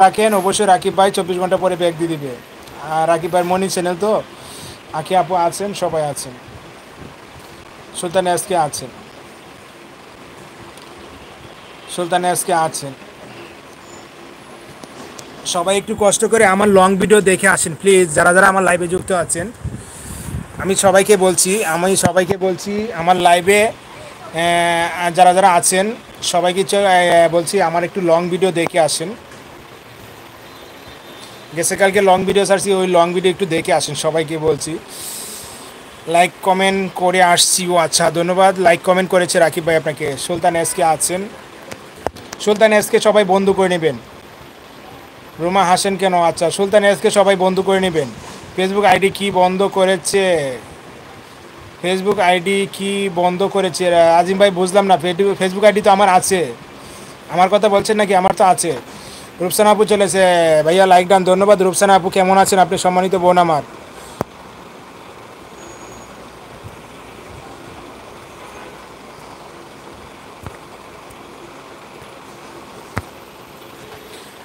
রাখেন অবশ্যই রাকিব ভাই 24 ঘন্টা পরে ব্যাগ দিয়ে দিবে। আর রাকিব ভাই মনি চ্যানেল তো, আঁকি আপু আছেন, সবাই আছেন, সুলতান আজকে আছেন, সুলতান আজকে আছেন। সবাই একটু কষ্ট করে আমার লং ভিডিও দেখে আসেন প্লিজ, যারা যারা আমার লাইভে যুক্ত আছেন। আমি সবাইকে বলছি আমার লাইভে যারা যারা আছেন সবাইকে বলছি আমার একটু লং ভিডিও দেখে আসেন। গেছে কালকে লং ভিডিও ছাড়ছি, ওই লং ভিডিও একটু দেখে আসেন, সবাইকে বলছি। লাইক কমেন্ট করে আসছি। ও আচ্ছা, ধন্যবাদ। লাইক কমেন্ট করেছে রাকিব ভাই আপনাকে। সুলতান এসকে আছেন, সুলতান এসকে সবাই বন্ধু করে নেবেন। রুমা হাসেন কেন? আচ্ছা, সুলতান এসকে সবাই বন্ধু করে নেবেন। ফেসবুক আইডি কি বন্ধ করেছে? ফেসবুক আইডি কি বন্ধ করেছে আজিম ভাই? বুঝলাম না। ফেসবুক আইডি তো আমার আছে। আমার কথা বলছেন নাকি? আমার তো আছে। রূপসানা আপু চলেছে ভাইয়া, লাইক ডান। ধন্যবাদ রূপসানা আপু, কেমন আছেন আপনি? সম্মানিত বোন আমার।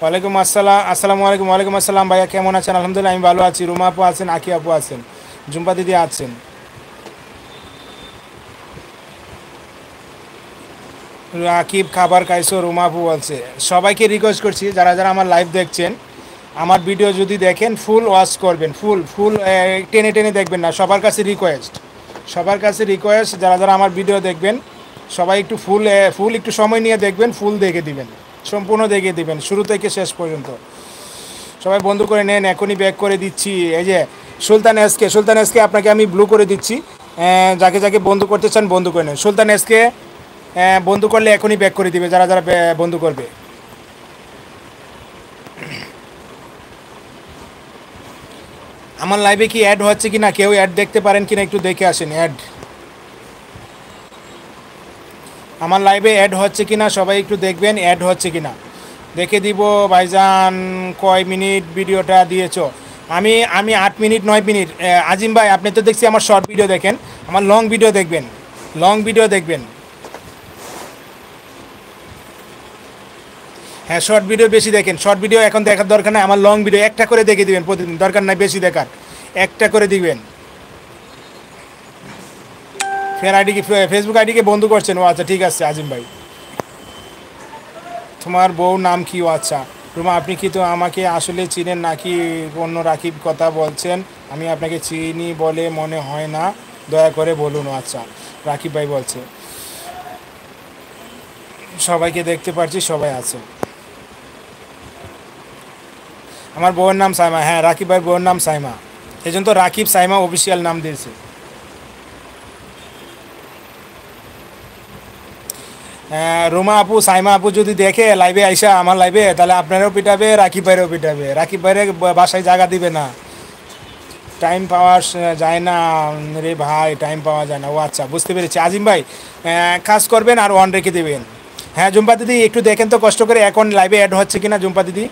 ওয়ালাইকুম আসসালাম, আসসালামু আলাইকুম। ওয়ালাইকুম আসসালাম ভাইয়া, কেমন আছেন? আলহামদুলিল্লাহ আমি ভালো আছি। রুমা আপু আছেন, আকি আপু আছেন, জুম্পা দিদি আছেন। রাকিব খাবার খাইছো? রুমা আপু বলছে। সবাইকে রিকোয়েস্ট করছি যারা যারা আমার লাইভ দেখছেন, আমার ভিডিও যদি দেখেন ফুল ওয়াচ করবেন, ফুল ফুল টেনে টেনে দেখবেন না। সবার কাছে রিকোয়েস্ট, সবার কাছে রিকোয়েস্ট, যারা যারা আমার ভিডিও দেখবেন সবাই একটু ফুল ফুল একটু সময় নিয়ে দেখবেন, ফুল দেখে দিবেন, সম্পূর্ণ দেখে দিবেন শুরু থেকে শেষ পর্যন্ত। সবাই বন্ধু করে নেন, এখনই ব্যাক করে দিচ্ছি। এই যে সুলতান এসকে, সুলতান এসকে আপনাকে আমি ব্লু করে দিচ্ছি। যাকে যাকে বন্ধু করতে চান বন্ধু করে নেন। সুলতান এসকে বন্ধু করলে এখনই ব্যাক করে দিবে যারা যারা বন্ধু করবে। আমার লাইভে কি অ্যাড হচ্ছে কি না, কেউ অ্যাড দেখতে পারেন কি না একটু দেখে আসেন। অ্যাড আমার লাইভে অ্যাড হচ্ছে কি না সবাই একটু দেখবেন, অ্যাড হচ্ছে কি না দেখে দিব। ভাইজান কয় মিনিট ভিডিওটা দিয়েছো? আমি আমি 8 মিনিট 9 মিনিট। আজিম ভাই আপনি তো দেখছি আমার শর্ট ভিডিও দেখেন, আমার লং ভিডিও দেখবেন, লং ভিডিও দেখবেন। হ্যাঁ, শর্ট ভিডিও বেশি দেখেন। শর্ট ভিডিও এখন দেখার দরকার নাই, আমার লং ভিডিও একটা করে দেখে দিবেন প্রতিদিন, দরকার নাই বেশি দেখার, একটা করে দিবেন। ফের আইডি কি, ফেসবুক আইডিকে বন্ধু করছেন? ও আচ্ছা, ঠিক আছে আজিম ভাই। তোমার বউ নাম কি? ও আচ্ছা। রুমা আপনি কি তো আমাকে আসলে চিনেন নাকি অন্য রাকিব কথা বলছেন? আমি আপনাকে চিনি বলে মনে হয় না, দয়া করে বলুন। ও আচ্ছা, রাকিব ভাই বলছে। সবাইকে দেখতে পাচ্ছি, সবাই আছে। আমার বউয়ের নাম সাইমা। হ্যাঁ, রাকিব ভাইয়ের বউয়ের নাম সাইমা, এই জন্য তো রাকিব সাইমা অফিসিয়াল নাম দিয়েছে। রুমা আপু, সাইমা আপু যদি দেখে লাইভে আইসা আমার লাইভে, তাহলে আপনারও পিটাবে, রাকিব ভাইয়েরও পিটাবে। রাকিব ভাইয়ের বাসায় জায়গা দিবে না। টাইম পাওয়া যায় না রে ভাই, টাইম পাওয়া যায় না। ও আচ্ছা, বুঝতে পেরেছি। আজিম ভাই কাজ করবেন আর অন রেখে দেবেন। হ্যাঁ জুম্পা দিদি একটু দেখেন তো কষ্ট করে এখন লাইভে অ্যাড হচ্ছে কিনা জুম্পা দিদি।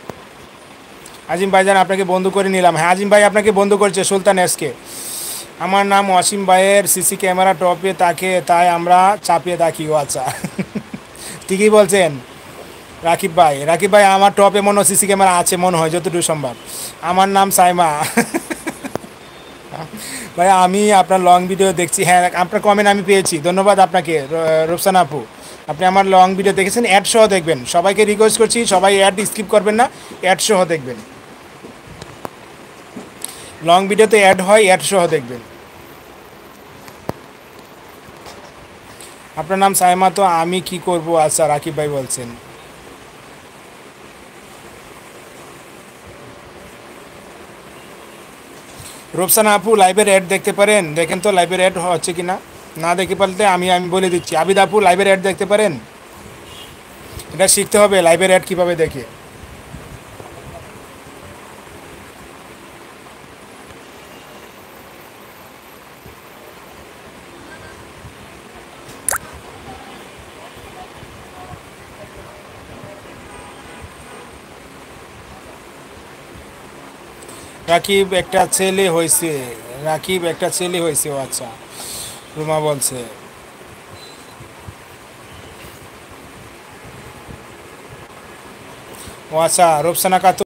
আজিম ভাইজান আপনাকে বন্ধু করে নিলাম। হ্যাঁ আজিম ভাই আপনাকে বন্ধু করছে সুলতান এসকে। আমার নাম ওয়াসিম ভাইয়ের সিসি ক্যামেরা টপে তাকে, তাই আমরা চাপিয়ে থাকি। ও আচ্ছা ঠিকই বলছেন রাকিব ভাই। রাকিব ভাই আমার টপে মনে হয় সিসি ক্যামেরা আছে, মনে হয় যতটুকু সম্ভব। আমার নাম সাইমা ভাই আমি আপনার লং ভিডিও দেখছি। হ্যাঁ আপনার কমেন্ট আমি পেয়েছি, ধন্যবাদ আপনাকে রূপসানা আপু। আপনি আমার লং ভিডিও দেখেছেন, অ্যাড সহ দেখবেন। সবাইকে রিকোয়েস্ট করছি সবাই অ্যাড স্কিপ করবেন না, অ্যাড সহ দেখবেন। লং ভিডিওতে অ্যাড হয়, অ্যাড সহ দেখবেন। আপনার নাম সাইমা তো আমি কি করব? আচ্ছা রাকিব ভাই বলছেন। রূপসানা আপু লাইভের অ্যাড দেখতে পারেন, দেখেন তো লাইভের অ্যাড হচ্ছে কি না। না দেখে পারলে আমি আমি বলে দিচ্ছি। আবিদ আপু লাইভের অ্যাড দেখতে পারেন, এটা শিখতে হবে লাইভের অ্যাড কীভাবে দেখে। রাকিব একটা ছেলে হয়েছে, রাকিব একটা ছেলে হয়েছে। ও আচ্ছা, রুমা বলছে। ও আচ্ছা, রূপসানা খাতুন।